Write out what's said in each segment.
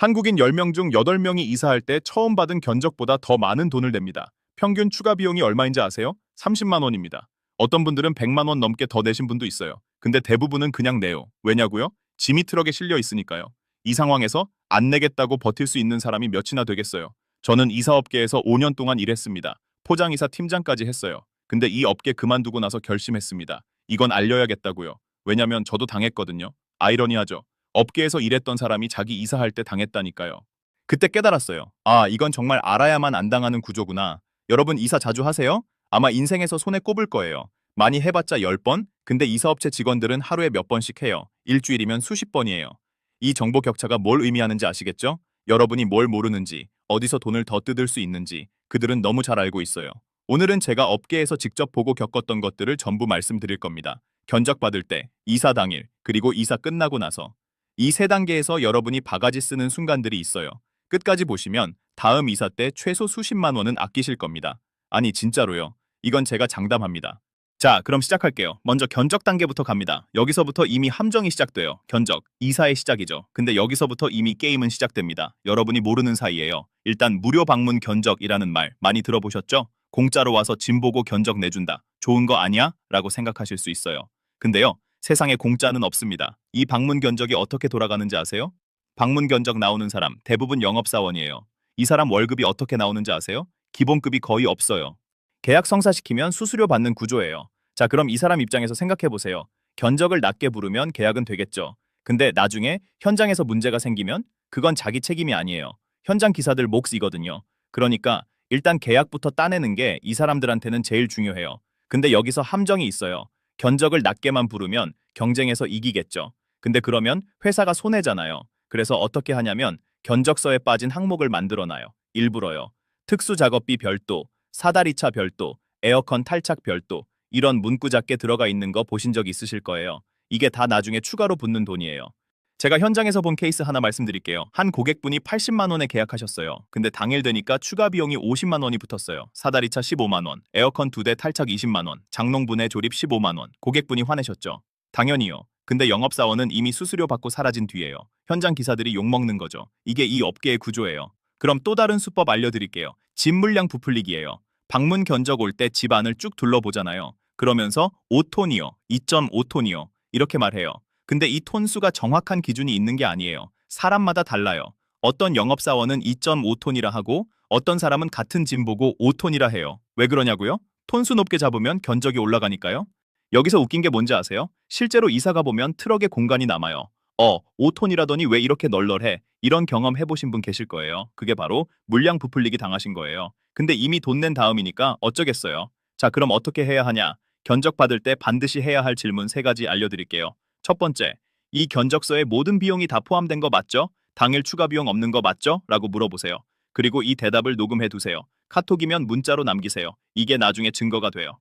한국인 10명 중 8명이 이사할 때 처음 받은 견적보다 더 많은 돈을 냅니다. 평균 추가 비용이 얼마인지 아세요? 30만 원입니다. 어떤 분들은 100만 원 넘게 더 내신 분도 있어요. 근데 대부분은 그냥 내요. 왜냐고요? 짐이 트럭에 실려 있으니까요. 이 상황에서 안 내겠다고 버틸 수 있는 사람이 몇이나 되겠어요. 저는 이사업계에서 5년 동안 일했습니다. 포장이사 팀장까지 했어요. 근데 이 업계 그만두고 나서 결심했습니다. 이건 알려야겠다고요. 왜냐면 저도 당했거든요. 아이러니하죠. 업계에서 일했던 사람이 자기 이사할 때 당했다니까요. 그때 깨달았어요. 아, 이건 정말 알아야만 안 당하는 구조구나. 여러분 이사 자주 하세요? 아마 인생에서 손에 꼽을 거예요. 많이 해봤자 10번? 근데 이사업체 직원들은 하루에 몇 번씩 해요. 일주일이면 수십 번이에요. 이 정보 격차가 뭘 의미하는지 아시겠죠? 여러분이 뭘 모르는지, 어디서 돈을 더 뜯을 수 있는지 그들은 너무 잘 알고 있어요. 오늘은 제가 업계에서 직접 보고 겪었던 것들을 전부 말씀드릴 겁니다. 견적 받을 때, 이사 당일, 그리고 이사 끝나고 나서 이 세 단계에서 여러분이 바가지 쓰는 순간들이 있어요. 끝까지 보시면 다음 이사 때 최소 수십만 원은 아끼실 겁니다. 아니 진짜로요. 이건 제가 장담합니다. 자, 그럼 시작할게요. 먼저 견적 단계부터 갑니다. 여기서부터 이미 함정이 시작돼요. 견적, 이사의 시작이죠. 근데 여기서부터 이미 게임은 시작됩니다. 여러분이 모르는 사이에요. 일단 무료 방문 견적이라는 말 많이 들어보셨죠? 공짜로 와서 짐 보고 견적 내준다. 좋은 거 아니야? 라고 생각하실 수 있어요. 근데요. 세상에 공짜는 없습니다. 이 방문 견적이 어떻게 돌아가는지 아세요? 방문 견적 나오는 사람 대부분 영업사원이에요. 이 사람 월급이 어떻게 나오는지 아세요? 기본급이 거의 없어요. 계약 성사시키면 수수료 받는 구조예요. 자, 그럼 이 사람 입장에서 생각해 보세요. 견적을 낮게 부르면 계약은 되겠죠. 근데 나중에 현장에서 문제가 생기면 그건 자기 책임이 아니에요. 현장 기사들 몫이거든요. 그러니까 일단 계약부터 따내는 게 이 사람들한테는 제일 중요해요. 근데 여기서 함정이 있어요. 견적을 낮게만 부르면 경쟁에서 이기겠죠. 근데 그러면 회사가 손해잖아요. 그래서 어떻게 하냐면 견적서에 빠진 항목을 만들어놔요. 일부러요. 특수작업비 별도, 사다리차 별도, 에어컨 탈착 별도 이런 문구 작게 들어가 있는 거 보신 적 있으실 거예요. 이게 다 나중에 추가로 붙는 돈이에요. 제가 현장에서 본 케이스 하나 말씀드릴게요. 한 고객분이 80만 원에 계약하셨어요. 근데 당일 되니까 추가 비용이 50만 원이 붙었어요. 사다리차 15만 원, 에어컨 2대 탈착 20만 원, 장롱분해 조립 15만 원. 고객분이 화내셨죠? 당연히요. 근데 영업사원은 이미 수수료 받고 사라진 뒤에요. 현장 기사들이 욕먹는 거죠. 이게 이 업계의 구조예요. 그럼 또 다른 수법 알려드릴게요. 집 물량 부풀리기예요. 방문 견적 올 때 집 안을 쭉 둘러보잖아요. 그러면서 5톤이요, 2.5톤이요 이렇게 말해요. 근데 이 톤수가 정확한 기준이 있는 게 아니에요. 사람마다 달라요. 어떤 영업사원은 2.5톤이라 하고 어떤 사람은 같은 짐 보고 5톤이라 해요. 왜 그러냐고요? 톤수 높게 잡으면 견적이 올라가니까요. 여기서 웃긴 게 뭔지 아세요? 실제로 이사 가보면 트럭에 공간이 남아요. 5톤이라더니 왜 이렇게 널널해? 이런 경험 해보신 분 계실 거예요. 그게 바로 물량 부풀리기 당하신 거예요. 근데 이미 돈 낸 다음이니까 어쩌겠어요. 자, 그럼 어떻게 해야 하냐? 견적 받을 때 반드시 해야 할 질문 3가지 알려드릴게요. 첫 번째, 이 견적서에 모든 비용이 다 포함된 거 맞죠? 당일 추가 비용 없는 거 맞죠? 라고 물어보세요. 그리고 이 대답을 녹음해 두세요. 카톡이면 문자로 남기세요. 이게 나중에 증거가 돼요.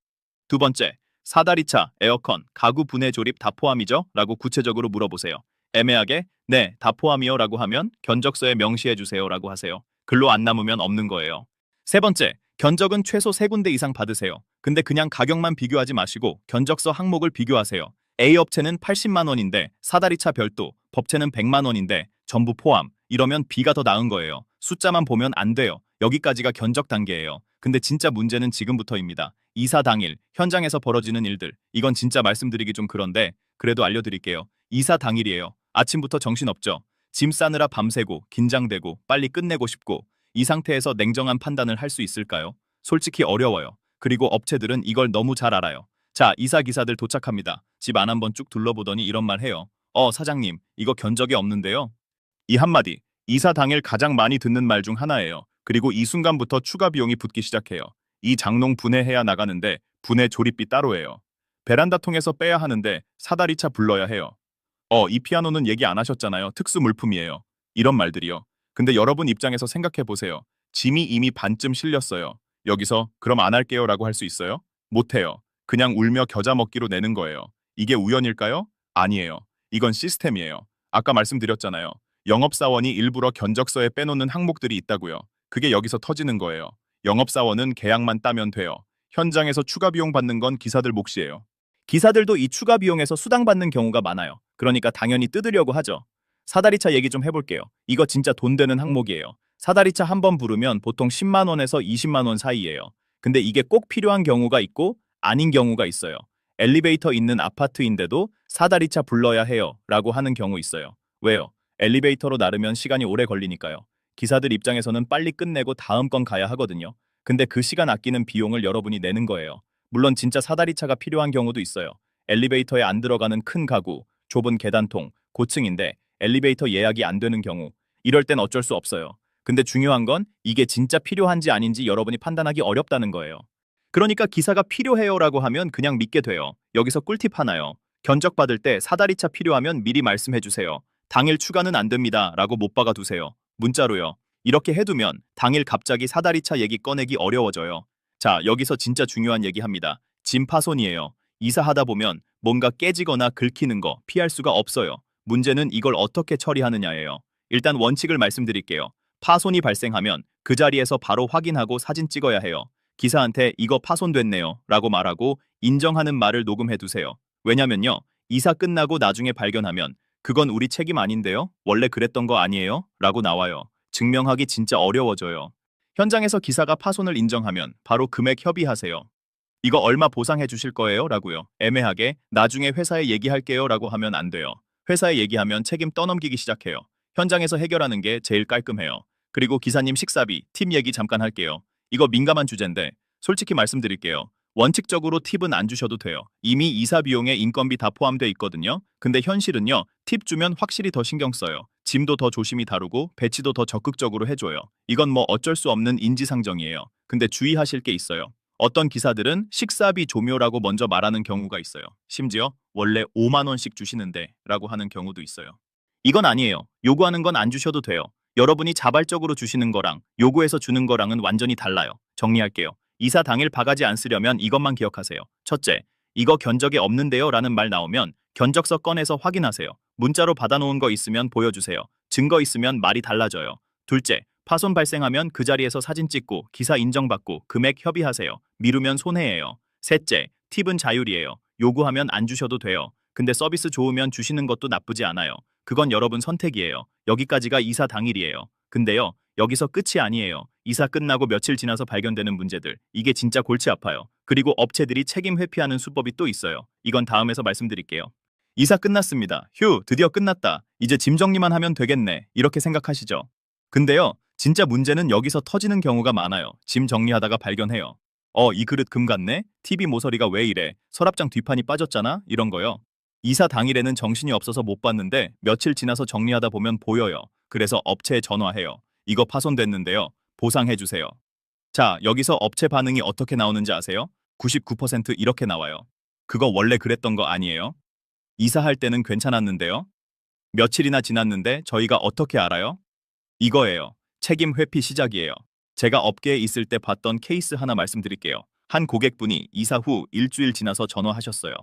두 번째, 사다리차, 에어컨, 가구 분해 조립 다 포함이죠? 라고 구체적으로 물어보세요. 애매하게 네, 다 포함이요 라고 하면 견적서에 명시해 주세요 라고 하세요. 글로 안 남으면 없는 거예요. 세 번째, 견적은 최소 3군데 이상 받으세요. 근데 그냥 가격만 비교하지 마시고 견적서 항목을 비교하세요. A 업체는 80만 원인데 사다리차 별도, 법체는 100만 원인데 전부 포함. 이러면 B가 더 나은 거예요. 숫자만 보면 안 돼요. 여기까지가 견적 단계예요. 근데 진짜 문제는 지금부터입니다. 이사 당일, 현장에서 벌어지는 일들. 이건 진짜 말씀드리기 좀 그런데 그래도 알려드릴게요. 이사 당일이에요. 아침부터 정신없죠. 짐 싸느라 밤새고 긴장되고 빨리 끝내고 싶고 이 상태에서 냉정한 판단을 할 수 있을까요? 솔직히 어려워요. 그리고 업체들은 이걸 너무 잘 알아요. 자, 이사 기사들 도착합니다. 집 안 한번 쭉 둘러보더니 이런 말 해요. 사장님, 이거 견적이 없는데요. 이 한마디, 이사 당일 가장 많이 듣는 말 중 하나예요. 그리고 이 순간부터 추가 비용이 붙기 시작해요. 이 장롱 분해해야 나가는데 분해 조립비 따로예요. 베란다 통해서 빼야 하는데 사다리차 불러야 해요. 이 피아노는 얘기 안 하셨잖아요. 특수 물품이에요. 이런 말들이요. 근데 여러분 입장에서 생각해 보세요. 짐이 이미 반쯤 실렸어요. 여기서 그럼 안 할게요 라고 할 수 있어요? 못해요. 그냥 울며 겨자 먹기로 내는 거예요. 이게 우연일까요? 아니에요. 이건 시스템이에요. 아까 말씀드렸잖아요. 영업사원이 일부러 견적서에 빼놓는 항목들이 있다고요. 그게 여기서 터지는 거예요. 영업사원은 계약만 따면 돼요. 현장에서 추가 비용 받는 건 기사들 몫이에요. 기사들도 이 추가 비용에서 수당받는 경우가 많아요. 그러니까 당연히 뜯으려고 하죠. 사다리차 얘기 좀 해볼게요. 이거 진짜 돈 되는 항목이에요. 사다리차 한 번 부르면 보통 10만 원에서 20만 원 사이예요. 근데 이게 꼭 필요한 경우가 있고 아닌 경우가 있어요. 엘리베이터 있는 아파트인데도 사다리차 불러야 해요 라고 하는 경우 있어요. 왜요? 엘리베이터로 나르면 시간이 오래 걸리니까요. 기사들 입장에서는 빨리 끝내고 다음 건 가야 하거든요. 근데 그 시간 아끼는 비용을 여러분이 내는 거예요. 물론 진짜 사다리차가 필요한 경우도 있어요. 엘리베이터에 안 들어가는 큰 가구, 좁은 계단통, 고층인데 엘리베이터 예약이 안 되는 경우, 이럴 땐 어쩔 수 없어요. 근데 중요한 건 이게 진짜 필요한지 아닌지 여러분이 판단하기 어렵다는 거예요. 그러니까 기사가 필요해요라고 하면 그냥 믿게 돼요. 여기서 꿀팁 하나요. 견적받을 때 사다리차 필요하면 미리 말씀해 주세요. 당일 추가는 안 됩니다 라고 못 박아 두세요. 문자로요. 이렇게 해두면 당일 갑자기 사다리차 얘기 꺼내기 어려워져요. 자, 여기서 진짜 중요한 얘기 합니다. 짐 파손이에요. 이사하다 보면 뭔가 깨지거나 긁히는 거 피할 수가 없어요. 문제는 이걸 어떻게 처리하느냐예요. 일단 원칙을 말씀드릴게요. 파손이 발생하면 그 자리에서 바로 확인하고 사진 찍어야 해요. 기사한테 이거 파손됐네요 라고 말하고 인정하는 말을 녹음해 두세요. 왜냐면요. 이사 끝나고 나중에 발견하면 그건 우리 책임 아닌데요? 원래 그랬던 거 아니에요? 라고 나와요. 증명하기 진짜 어려워져요. 현장에서 기사가 파손을 인정하면 바로 금액 협의하세요. 이거 얼마 보상해 주실 거예요? 라고요. 애매하게 나중에 회사에 얘기할게요 라고 하면 안 돼요. 회사에 얘기하면 책임 떠넘기기 시작해요. 현장에서 해결하는 게 제일 깔끔해요. 그리고 기사님 식사비, 팁 얘기 잠깐 할게요. 이거 민감한 주제인데 솔직히 말씀드릴게요. 원칙적으로 팁은 안 주셔도 돼요. 이미 이사 비용에 인건비 다 포함돼 있거든요. 근데 현실은요. 팁 주면 확실히 더 신경 써요. 짐도 더 조심히 다루고 배치도 더 적극적으로 해줘요. 이건 뭐 어쩔 수 없는 인지상정이에요. 근데 주의하실 게 있어요. 어떤 기사들은 식사비 조묘라고 먼저 말하는 경우가 있어요. 심지어 원래 5만 원씩 주시는데 라고 하는 경우도 있어요. 이건 아니에요. 요구하는 건 안 주셔도 돼요. 여러분이 자발적으로 주시는 거랑 요구해서 주는 거랑은 완전히 달라요. 정리할게요. 이사 당일 바가지 안 쓰려면 이것만 기억하세요. 첫째, 이거 견적에 없는데요 라는 말 나오면 견적서 꺼내서 확인하세요. 문자로 받아놓은 거 있으면 보여주세요. 증거 있으면 말이 달라져요. 둘째, 파손 발생하면 그 자리에서 사진 찍고 기사 인정받고 금액 협의하세요. 미루면 손해예요. 셋째, 팁은 자율이에요. 요구하면 안 주셔도 돼요. 근데 서비스 좋으면 주시는 것도 나쁘지 않아요. 그건 여러분 선택이에요. 여기까지가 이사 당일이에요. 근데요, 여기서 끝이 아니에요. 이사 끝나고 며칠 지나서 발견되는 문제들. 이게 진짜 골치 아파요. 그리고 업체들이 책임 회피하는 수법이 또 있어요. 이건 다음에서 말씀드릴게요. 이사 끝났습니다. 휴, 드디어 끝났다. 이제 짐 정리만 하면 되겠네. 이렇게 생각하시죠? 근데요, 진짜 문제는 여기서 터지는 경우가 많아요. 짐 정리하다가 발견해요. 이 그릇 금 같네? TV 모서리가 왜 이래? 서랍장 뒷판이 빠졌잖아? 이런 거요. 이사 당일에는 정신이 없어서 못 봤는데 며칠 지나서 정리하다 보면 보여요. 그래서 업체에 전화해요. 이거 파손됐는데요. 보상해주세요. 자, 여기서 업체 반응이 어떻게 나오는지 아세요? 99% 이렇게 나와요. 그거 원래 그랬던 거 아니에요? 이사할 때는 괜찮았는데요? 며칠이나 지났는데 저희가 어떻게 알아요? 이거예요. 책임 회피 시작이에요. 제가 업계에 있을 때 봤던 케이스 하나 말씀드릴게요. 한 고객분이 이사 후 일주일 지나서 전화하셨어요.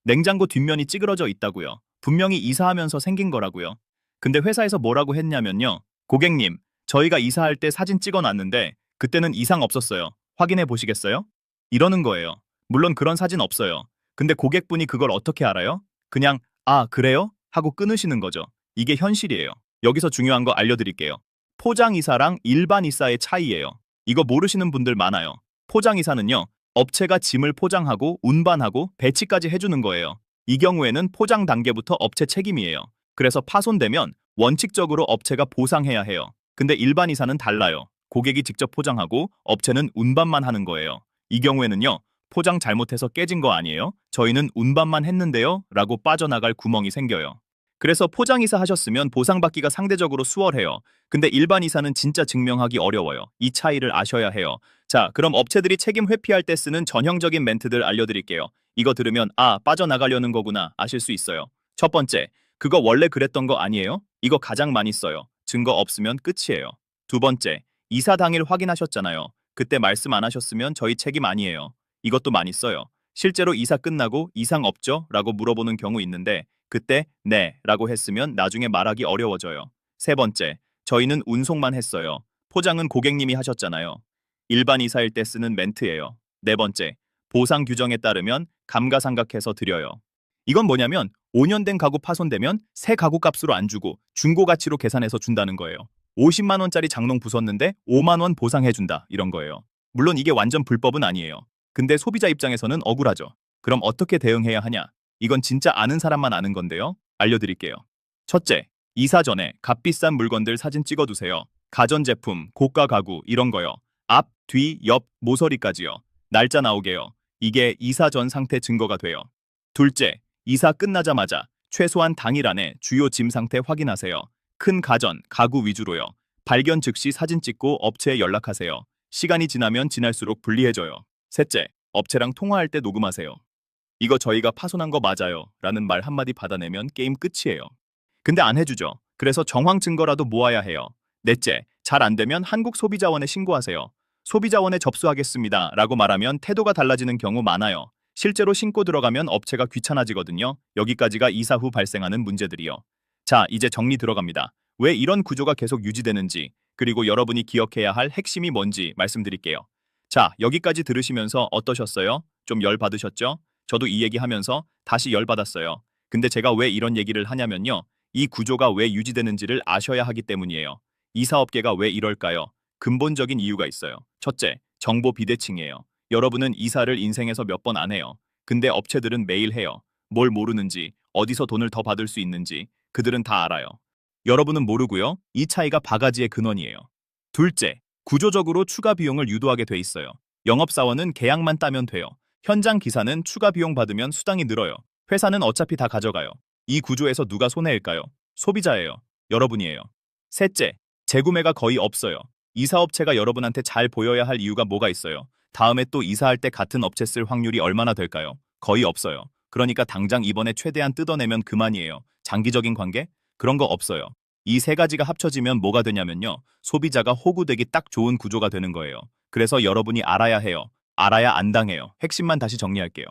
냉장고 뒷면이 찌그러져 있다고요. 분명히 이사하면서 생긴 거라고요. 근데 회사에서 뭐라고 했냐면요. 고객님, 저희가 이사할 때 사진 찍어놨는데 그때는 이상 없었어요. 확인해 보시겠어요? 이러는 거예요. 물론 그런 사진 없어요. 근데 고객분이 그걸 어떻게 알아요? 그냥 아, 그래요? 하고 끊으시는 거죠. 이게 현실이에요. 여기서 중요한 거 알려드릴게요. 포장이사랑 일반 이사의 차이예요. 이거 모르시는 분들 많아요. 포장이사는요. 업체가 짐을 포장하고 운반하고 배치까지 해주는 거예요. 이 경우에는 포장 단계부터 업체 책임이에요. 그래서 파손되면 원칙적으로 업체가 보상해야 해요. 근데 일반 이사는 달라요. 고객이 직접 포장하고 업체는 운반만 하는 거예요. 이 경우에는요. 포장 잘못해서 깨진 거 아니에요? 저희는 운반만 했는데요? 라고 빠져나갈 구멍이 생겨요. 그래서 포장이사 하셨으면 보상받기가 상대적으로 수월해요. 근데 일반 이사는 진짜 증명하기 어려워요. 이 차이를 아셔야 해요. 자, 그럼 업체들이 책임 회피할 때 쓰는 전형적인 멘트들 알려드릴게요. 이거 들으면 아, 빠져나가려는 거구나 아실 수 있어요. 첫 번째, 그거 원래 그랬던 거 아니에요? 이거 가장 많이 써요. 증거 없으면 끝이에요. 두 번째, 이사 당일 확인하셨잖아요. 그때 말씀 안 하셨으면 저희 책임 아니에요. 이것도 많이 써요. 실제로 이사 끝나고 이상 없죠? 라고 물어보는 경우 있는데 그때 네 라고 했으면 나중에 말하기 어려워져요. 세 번째, 저희는 운송만 했어요. 포장은 고객님이 하셨잖아요. 일반 이사일 때 쓰는 멘트예요. 네 번째, 보상 규정에 따르면 감가상각해서 드려요. 이건 뭐냐면 5년 된 가구 파손되면 새 가구 값으로 안 주고 중고 가치로 계산해서 준다는 거예요. 50만 원짜리 장롱 부쉈는데 5만 원 보상해 준다 이런 거예요. 물론 이게 완전 불법은 아니에요. 근데 소비자 입장에서는 억울하죠. 그럼 어떻게 대응해야 하냐? 이건 진짜 아는 사람만 아는 건데요. 알려드릴게요. 첫째, 이사 전에 값비싼 물건들 사진 찍어두세요. 가전제품, 고가 가구 이런 거요. 앞, 뒤, 옆, 모서리까지요. 날짜 나오게요. 이게 이사 전 상태 증거가 돼요. 둘째, 이사 끝나자마자 최소한 당일 안에 주요 짐 상태 확인하세요. 큰 가전, 가구 위주로요. 발견 즉시 사진 찍고 업체에 연락하세요. 시간이 지나면 지날수록 불리해져요. 셋째, 업체랑 통화할 때 녹음하세요. 이거 저희가 파손한 거 맞아요. 라는 말 한마디 받아내면 게임 끝이에요. 근데 안 해주죠. 그래서 정황 증거라도 모아야 해요. 넷째, 잘 안 되면 한국소비자원에 신고하세요. 소비자원에 접수하겠습니다. 라고 말하면 태도가 달라지는 경우 많아요. 실제로 신고 들어가면 업체가 귀찮아지거든요. 여기까지가 이사 후 발생하는 문제들이요. 자, 이제 정리 들어갑니다. 왜 이런 구조가 계속 유지되는지, 그리고 여러분이 기억해야 할 핵심이 뭔지 말씀드릴게요. 자, 여기까지 들으시면서 어떠셨어요? 좀 열 받으셨죠? 저도 이 얘기하면서 다시 열 받았어요. 근데 제가 왜 이런 얘기를 하냐면요. 이 구조가 왜 유지되는지를 아셔야 하기 때문이에요. 이사업계가 왜 이럴까요? 근본적인 이유가 있어요. 첫째, 정보 비대칭이에요. 여러분은 이사를 인생에서 몇 번 안 해요. 근데 업체들은 매일 해요. 뭘 모르는지, 어디서 돈을 더 받을 수 있는지 그들은 다 알아요. 여러분은 모르고요. 이 차이가 바가지의 근원이에요. 둘째, 구조적으로 추가 비용을 유도하게 돼 있어요. 영업사원은 계약만 따면 돼요. 현장 기사는 추가 비용 받으면 수당이 늘어요. 회사는 어차피 다 가져가요. 이 구조에서 누가 손해일까요? 소비자예요. 여러분이에요. 셋째, 재구매가 거의 없어요. 이사업체가 여러분한테 잘 보여야 할 이유가 뭐가 있어요? 다음에 또 이사할 때 같은 업체 쓸 확률이 얼마나 될까요? 거의 없어요. 그러니까 당장 이번에 최대한 뜯어내면 그만이에요. 장기적인 관계? 그런 거 없어요. 이 세 가지가 합쳐지면 뭐가 되냐면요. 소비자가 호구되기 딱 좋은 구조가 되는 거예요. 그래서 여러분이 알아야 해요. 알아야 안 당해요. 핵심만 다시 정리할게요.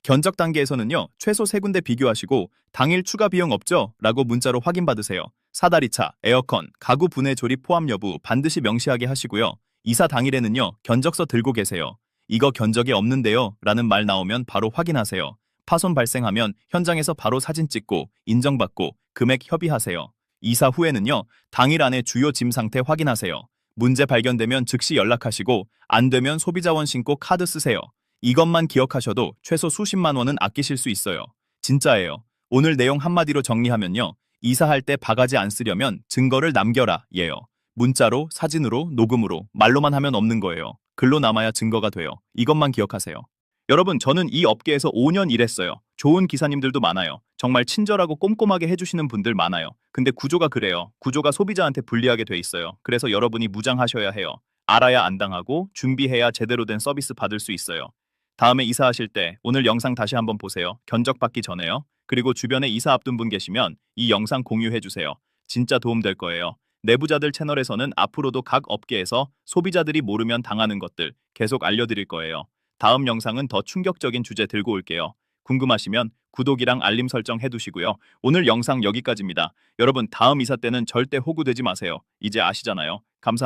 견적 단계에서는요. 최소 3군데 비교하시고 당일 추가 비용 없죠? 라고 문자로 확인받으세요. 사다리차, 에어컨, 가구 분해 조립 포함 여부 반드시 명시하게 하시고요. 이사 당일에는요. 견적서 들고 계세요. 이거 견적에 없는데요. 라는 말 나오면 바로 확인하세요. 파손 발생하면 현장에서 바로 사진 찍고 인정받고 금액 협의하세요. 이사 후에는요. 당일 안에 주요 짐 상태 확인하세요. 문제 발견되면 즉시 연락하시고 안 되면 소비자원 신고 카드 쓰세요. 이것만 기억하셔도 최소 수십만 원은 아끼실 수 있어요. 진짜예요. 오늘 내용 한마디로 정리하면요. 이사할 때 바가지 안 쓰려면 증거를 남겨라 예요. 문자로, 사진으로, 녹음으로, 말로만 하면 없는 거예요. 글로 남아야 증거가 돼요. 이것만 기억하세요. 여러분, 저는 이 업계에서 5년 일했어요. 좋은 기사님들도 많아요. 정말 친절하고 꼼꼼하게 해주시는 분들 많아요. 근데 구조가 그래요. 구조가 소비자한테 불리하게 돼 있어요. 그래서 여러분이 무장하셔야 해요. 알아야 안 당하고 준비해야 제대로 된 서비스 받을 수 있어요. 다음에 이사하실 때 오늘 영상 다시 한번 보세요. 견적 받기 전에요. 그리고 주변에 이사 앞둔 분 계시면 이 영상 공유해주세요. 진짜 도움될 거예요. 내부자들 채널에서는 앞으로도 각 업계에서 소비자들이 모르면 당하는 것들 계속 알려드릴 거예요. 다음 영상은 더 충격적인 주제 들고 올게요. 궁금하시면 구독이랑 알림 설정 해두시고요. 오늘 영상 여기까지입니다. 여러분 다음 이사 때는 절대 호구되지 마세요. 이제 아시잖아요. 감사합니다.